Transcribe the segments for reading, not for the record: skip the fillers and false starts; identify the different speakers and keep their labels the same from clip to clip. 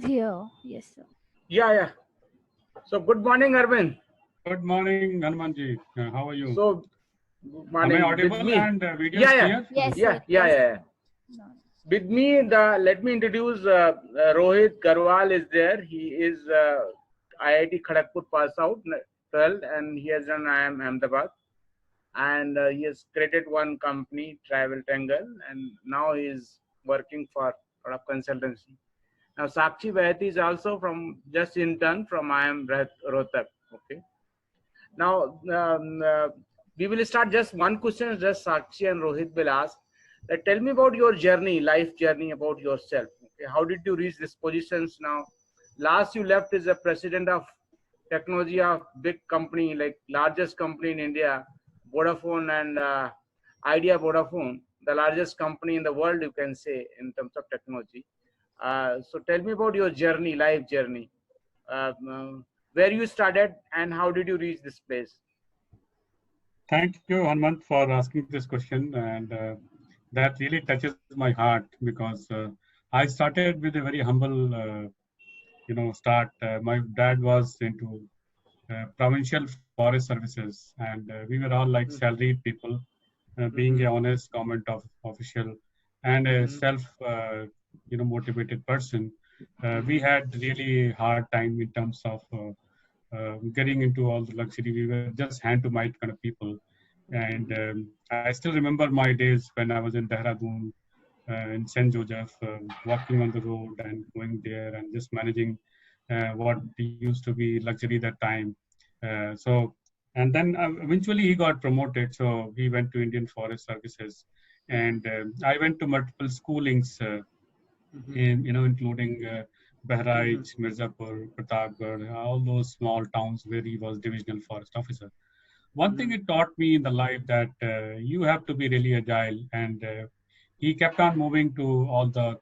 Speaker 1: here. Yes, sir.
Speaker 2: Yeah, yeah. So good morning, Arvind.
Speaker 3: Good morning, Hanumanji. How are you?
Speaker 2: So good
Speaker 3: Am I
Speaker 2: morning with
Speaker 3: audible
Speaker 2: me.
Speaker 3: and video is
Speaker 2: Yeah, yeah,
Speaker 3: clear?
Speaker 1: Yes,
Speaker 2: yeah,
Speaker 1: sir.
Speaker 2: yeah,
Speaker 1: Yes,
Speaker 2: yeah.
Speaker 1: sir. No.
Speaker 2: With me, let me introduce Rohit Garwal is there. He is IIT Kharagpur pass out 12th, and he has done IIM Ahmedabad, and he has created one company, Travel Tangle, and now he is working for a lot of consultancy. Now Sakshi Baheti is also from just intern from IIM Rohtak. Okay. Now, we will start just one question, just Sakshi and Rohit will ask. Tell me about your journey, life journey, about yourself. Okay, how did you reach these positions now? Last you left is a president of technology of big company, like largest company in India, Vodafone and Idea Vodafone, the largest company in the world, you can say, in terms of technology. So tell me about your journey, life journey. Where you started and how did you reach this place?
Speaker 3: Thank you, Hanuman, for asking this question. And that really touches my heart because I started with a very humble, start. My dad was into provincial forest services, and we were all like salaried people, being
Speaker 2: Mm-hmm.
Speaker 3: a honest government official and a
Speaker 2: Mm-hmm.
Speaker 3: self, motivated person. We
Speaker 2: Mm-hmm.
Speaker 3: had really hard time in terms of getting into all the luxury. We were just hand to mouth kind of people. And I still remember my days when I was in Dehradun, in St. Joseph, walking on the road and going there and just managing what used to be luxury that time. And then eventually he got promoted. So he went to Indian Forest Services. And I went to multiple schoolings including Bahraich, Mirzapur, Pratapgarh, all those small towns where he was divisional forest officer. One thing it taught me in the life that you have to be really agile, and he kept on moving to all the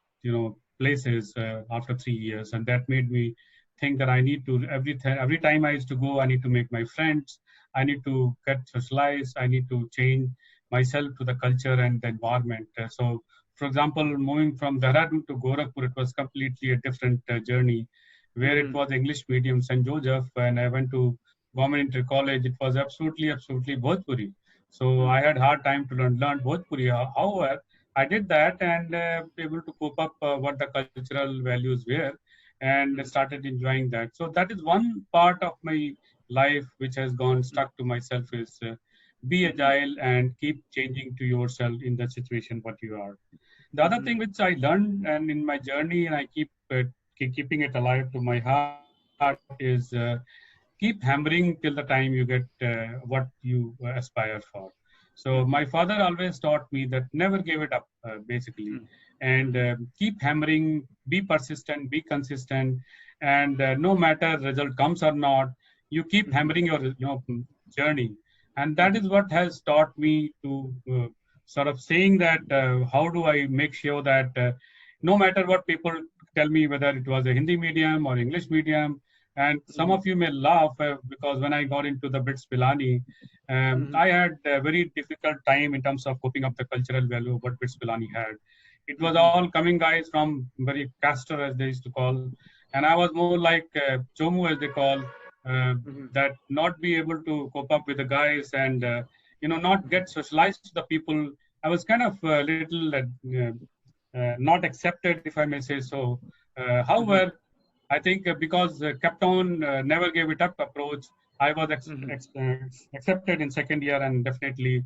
Speaker 3: places after 3 years, and that made me think that I need to every time I used to go, I need to make my friends, I need to get socialized, I need to change myself to the culture and the environment. So for example, moving from Dehradun to Gorakhpur, it was completely a different journey, where it
Speaker 2: Mm-hmm.
Speaker 3: was English medium, St. Joseph, and I went to government inter college. It was absolutely Bhojpuri. So I had hard time to learn Bhojpuri. However, I did that and able to cope up what the cultural values were, and started enjoying that. So that is one part of my life which has gone stuck to myself is be agile and keep changing to yourself in the situation what you are. The other thing which I learned and in my journey, and I keeping it alive to my heart is keep hammering till the time you get what you aspire for. So my father always taught me that never give it up, basically, and keep hammering, be persistent, be consistent, and no matter result comes or not, you keep hammering your journey, and that is what has taught me to sort of saying that how do I make sure that no matter what people tell me, whether it was a Hindi medium or English medium. And some of you may laugh because when I got into the Brits Pilani, I had a very difficult time in terms of coping up the cultural value of what Brits Pilani had. It was all coming guys from very Castor, as they used to call, and I was more like Chomu, as they call, uh, that not be able to cope up with the guys and not get socialized to the people. I was kind of a little not accepted, if I may say so. However, I think because kept on never gave it up approach, I was accepted in second year and definitely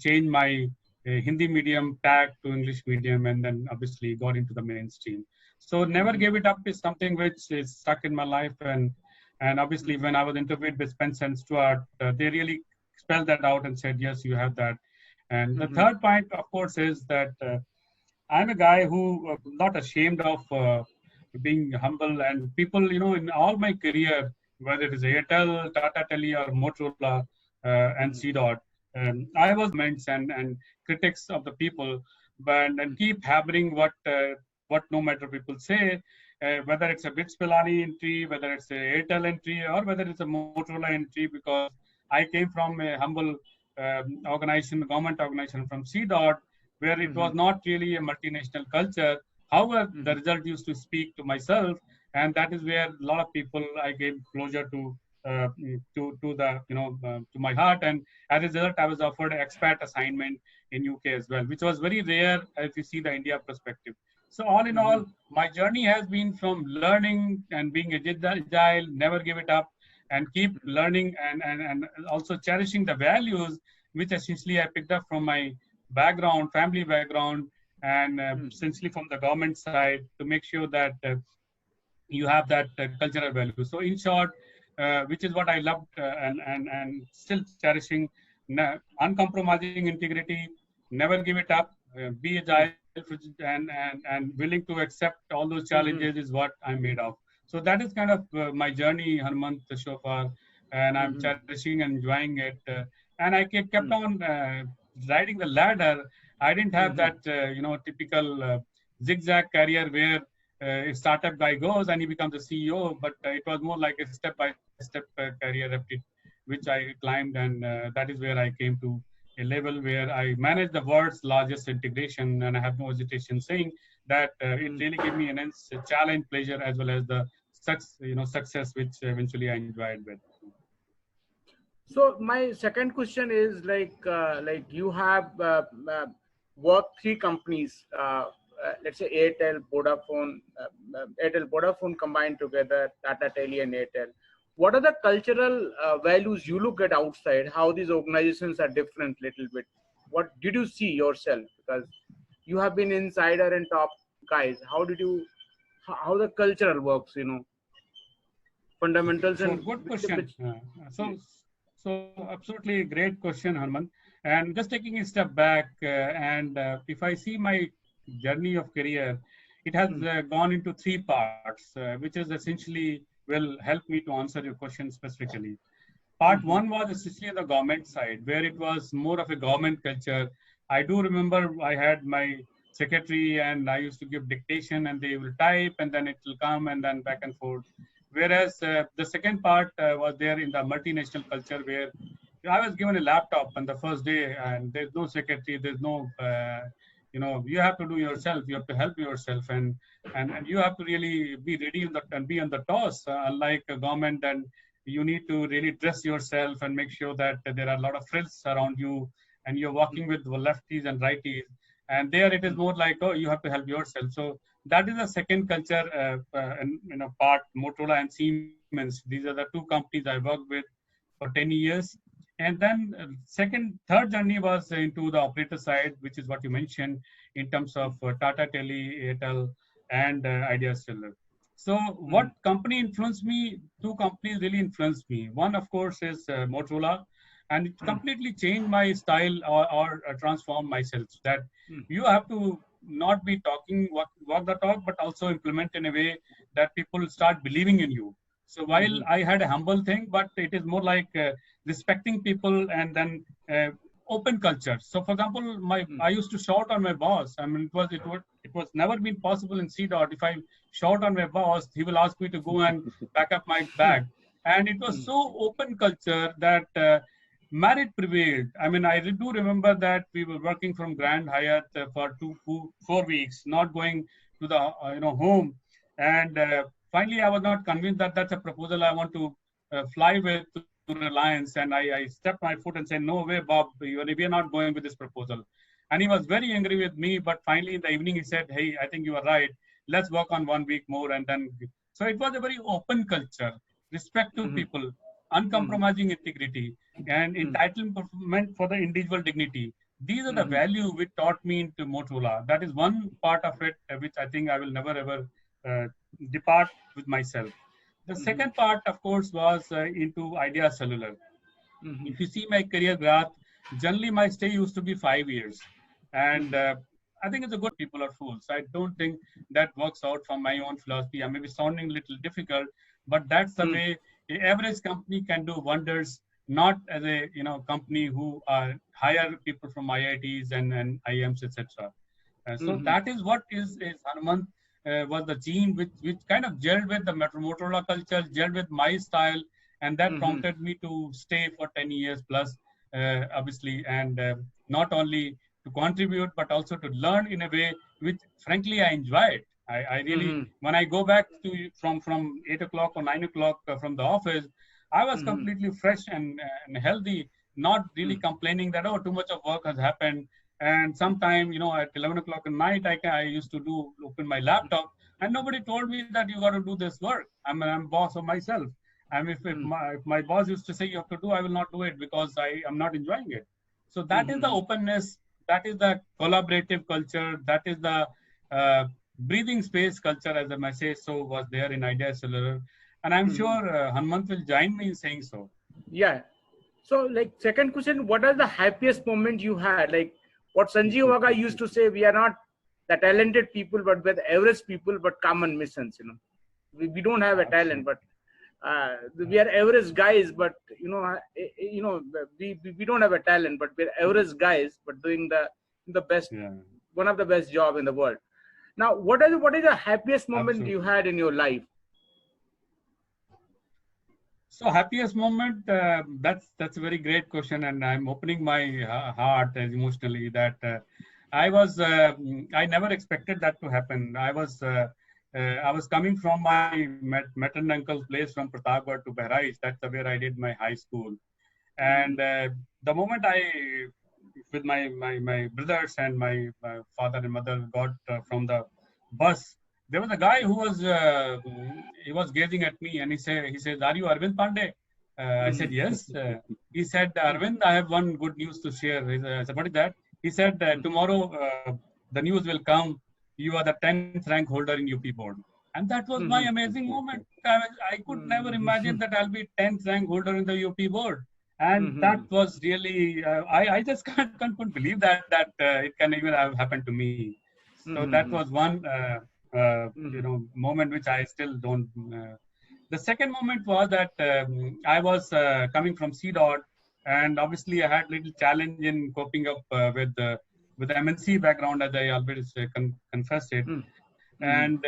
Speaker 3: changed my Hindi medium tag to English medium, and then obviously got into the mainstream. So never gave it up is something which is stuck in my life, and obviously when I was interviewed with Spencer and Stuart, they really spelled that out and said yes, you have that. And the third point, of course, is that I'm a guy who not ashamed of being humble, and people, in all my career, whether it is Airtel, Tata Tele, or Motorola, and CDOT, I was comments and critics of the people, but and keep hammering what no matter people say, whether it's a Bits Pilani entry, whether it's a Airtel entry, or whether it's a Motorola entry, because I came from a humble organization, government organization from CDOT, where it was not really a multinational culture. However, the result used to speak to myself, and that is where a lot of people I came closer to the to my heart, and as a result, I was offered an expat assignment in UK as well, which was very rare if you see the India perspective. So all in
Speaker 2: Mhm.
Speaker 3: all, my journey has been from learning and being agile, never give it up, and keep learning and also cherishing the values which essentially I picked up from my background, family background, and
Speaker 2: Mhm.
Speaker 3: essentially from the government side to make sure that you have that cultural value. So in short, which is what I loved and still cherishing, uncompromising integrity, never give it up, be agile and willing to accept all those
Speaker 2: Mhm.
Speaker 3: challenges is what I'm made of. So that is kind of my journey, Harmant, so far, and I'm
Speaker 2: Mhm.
Speaker 3: cherishing and enjoying it. And I kept
Speaker 2: Mhm.
Speaker 3: on riding the ladder. I didn't have
Speaker 2: Mhm.
Speaker 3: that typical zigzag career where a startup guy goes and he becomes a CEO, but it was more like a step-by-step career which I climbed, and that is where I came to a level where I manage the world's largest integration, and I have no hesitation saying that it
Speaker 2: Mhm.
Speaker 3: really gave me an immense challenge, pleasure, as well as the success which eventually I enjoyed with.
Speaker 2: So my second question is like you have worked three companies, let's say Airtel, Vodafone combined together, Tata Tele and Airtel. What are the cultural values you look at outside? How these organizations are different, little bit. What did you see yourself? Because you have been insider and top guys. How did you? How the cultural works? Fundamentals
Speaker 3: Sure,
Speaker 2: and
Speaker 3: good
Speaker 2: which.
Speaker 3: question. So absolutely great question, Harman. And just taking a step back, and if I see my journey of career, it has gone into three parts, which is essentially will help me to answer your question specifically. Part
Speaker 2: Mhm.
Speaker 3: one was essentially on the government side, where it was more of a government culture. I do remember I had my secretary and I used to give dictation and they will type and then it will come and then back and forth. Whereas the second part was there in the multinational culture where I was given a laptop on the first day and there's no secretary, there's no, you have to do yourself, you have to help yourself and you have to really be ready and be on the toss, unlike a government and you need to really dress yourself and make sure that there are a lot of frills around you and you're walking with the lefties and righties. And there it is more like, oh, you have to help yourself. So that is the second culture and part. Motorola and Siemens, these are the two companies I worked with for 10 years. And then third journey was into the operator side, which is what you mentioned in terms of Tata Tele, Airtel, and Idea Cellular. So what company influenced me? Two companies really influenced me. One, of course, is Motorola, and it completely changed my style or transformed myself. That you have to not be talking walk the talk, but also implement in a way that people start believing in you. So while I had a humble thing, but it is more like respecting people and then open culture. So, for example, I used to shout on my boss. I mean, it was never been possible in C dot. If I shout on my boss, he will ask me to go and pack up my bag. And it was so open culture that merit prevailed. I mean, I do remember that we were working from Grand Hyatt for 4 weeks, not going to the home. And finally, I was not convinced that that's a proposal I want to fly with to Reliance. And I stepped my foot and said, "No way, Bob, we are not going with this proposal." And he was very angry with me. But finally, in the evening, he said, "Hey, I think you are right. Let's work on 1 week more." And then, so it was a very open culture, respect to people, uncompromising integrity, and entitlement for the individual dignity. These are the value which taught me into Motorola. That is one part of it which I think I will never ever uh, depart with myself. The second part, of course, was into Idea Cellular. If you see my career graph, generally my stay used to be 5 years. And I think it's a good people are fools. I don't think that works out from my own philosophy. I may be sounding a little difficult, but that's the way the average company can do wonders, not as a company who hire people from IITs and IIMs, etc. So that is what is Hanuman was the gene which kind of gelled with the Motorola culture, gelled with my style, and that prompted me to stay for 10 years plus, obviously, and not only to contribute but also to learn in a way which, frankly, I enjoyed. I really, when I go back to from 8 o'clock or 9 o'clock from the office, I was completely fresh and healthy, not really complaining that, oh, too much of work has happened. And sometime, at 11 o'clock at night, I used to open my laptop, and nobody told me that you got to do this work. I'm boss of myself. And if my boss used to say you have to do, I will not do it because I am not enjoying it. So that is the openness, that is the collaborative culture, that is the breathing space culture, as the message so was there in Idea Cellular. And I'm sure Hanmant will join me in saying so.
Speaker 2: Yeah. So, like, second question, what are the happiest moment you had? Like what Sanjeev Vaga used to say, we are not the talented people, but we're the average people, but common missions, We don't have a talent, but we are average guys, but we don't have a talent, but we're average guys, but doing the best, one of the best job in the world. Now, what is the happiest moment you had in your life?
Speaker 3: So happiest moment, that's a very great question, and I'm opening my heart emotionally that I never expected that to happen. I was coming from my maternal uncle's place from Pratapgarh to Bahraich. That's where I did my high school. And the moment with my brothers and my father and mother got from the bus, there was a guy who was gazing at me, and he says, "Are you Arvind Pandey?" I said, "Yes." He said, "Arvind, I have one good news to share." I said, "What is that?" He said, "Tomorrow the news will come. You are the 10th rank holder in UP board." And that was my amazing moment. I could never imagine that I'll be 10th rank holder in the UP board. And that was really, I just couldn't believe that it can even have happened to me. So that was one moment which I still don't. The second moment was that I was coming from CDOT, and obviously I had little challenge in coping up with MNC background, as I always confessed it. And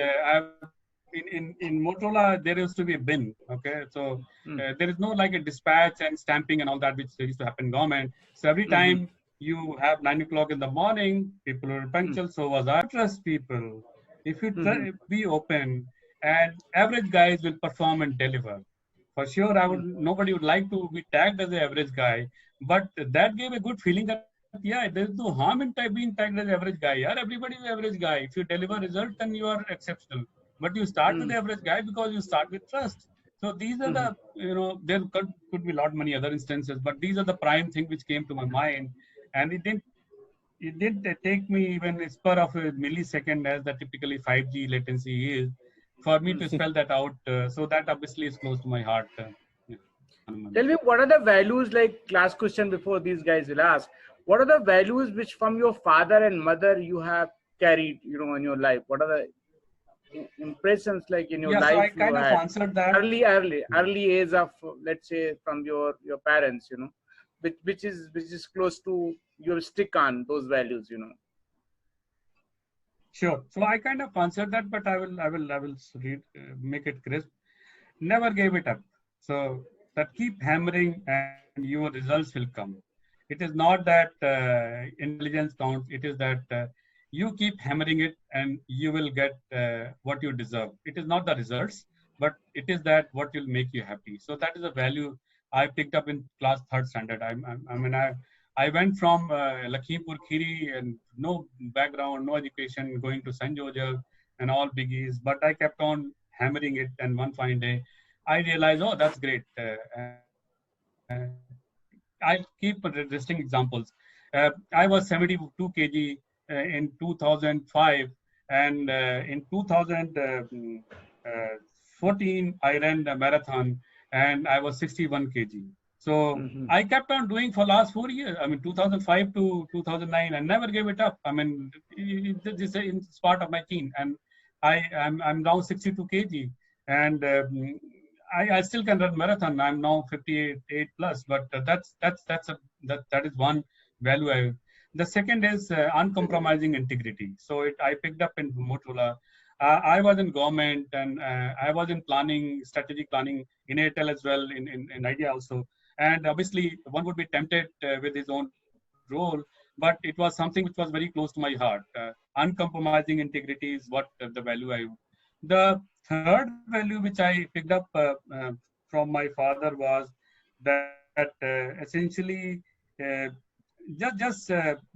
Speaker 3: in Motorola, there used to be a bin. Okay, so there is no like a dispatch and stamping and all that, which used to happen in government. So every time you have 9 o'clock in the morning, people are punctual. So was I. Trust people. If you be open, and average guys will perform and deliver. For sure, nobody would like to be tagged as an average guy, but that gave a good feeling that yeah, there's no harm in being tagged as average guy. Yeah, everybody is average guy. If you deliver results, then you are exceptional. But you start with the average guy because you start with trust. So these are the, there could be a lot many other instances, but these are the prime thing which came to my mind. And it didn't take me even a spur of a millisecond, as the typically 5G latency is, for me to spell that out. So that obviously is close to my heart.
Speaker 2: Tell me, what are the values, like last question before these guys will ask, what are the values which from your father and mother you have carried, in your life? What are the impressions like in your life?
Speaker 3: So I kind of answered that.
Speaker 2: Early age of, let's say, from your parents, which is close to your stick on those values,
Speaker 3: Sure. So I kind of answered that, but I will make it crisp. Never gave it up. So that keep hammering and your results will come. It is not that intelligence counts. It is that you keep hammering it and you will get what you deserve. It is not the results, but it is that what will make you happy. So that is a value I picked up in class 3rd standard. I went from Lakhimpur Kheri and no background, no education, going to St. Joseph and all biggies. But I kept on hammering it, and one fine day, I realized, oh, that's great. I'll keep listing examples. I was 72 kg in 2005, and in 2014, I ran the marathon, and I was 61 kg. So I kept on doing for last 4 years. 2005 to 2009, and never gave it up. This is part of my gene, and I'm now 62 kg, and I still can run marathon. I'm now 58 plus, but that is one value. The second is uncompromising integrity. So I picked up in Motorola. I was in government, and I was in planning, strategic planning in Airtel as well, in Idea also. And obviously, one would be tempted with his own role but it was something which was very close to my heart. Uncompromising integrity is what the value I. The third value which I picked up from my father was that essentially uh, just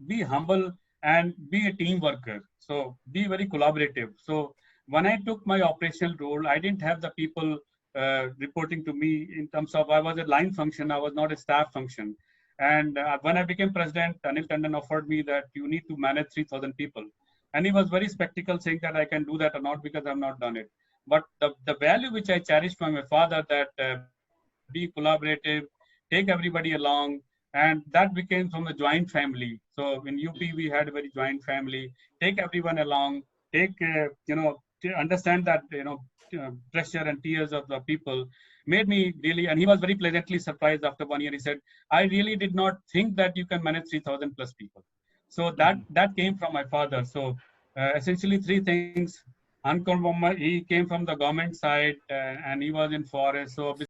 Speaker 3: be humble and be a team worker. So be very collaborative. So when I took my operational role, I didn't have the people reporting to me in terms of I was a line function, I was not a staff function. And when I became president, Anil Tandon offered me that you need to manage 3,000 people. And he was very skeptical, saying that I can do that or not because I've not done it. But the value which I cherished from my father, that be collaborative, take everybody along, and that became from a joint family. So in UP we had a very joint family. Take everyone along, take to understand that pressure and tears of the people made me really. And he was very pleasantly surprised after 1 year. He said, "I really did not think that you can manage 3,000 plus people." So that came from my father. So essentially three things. He came from the government side, and he was in forest. So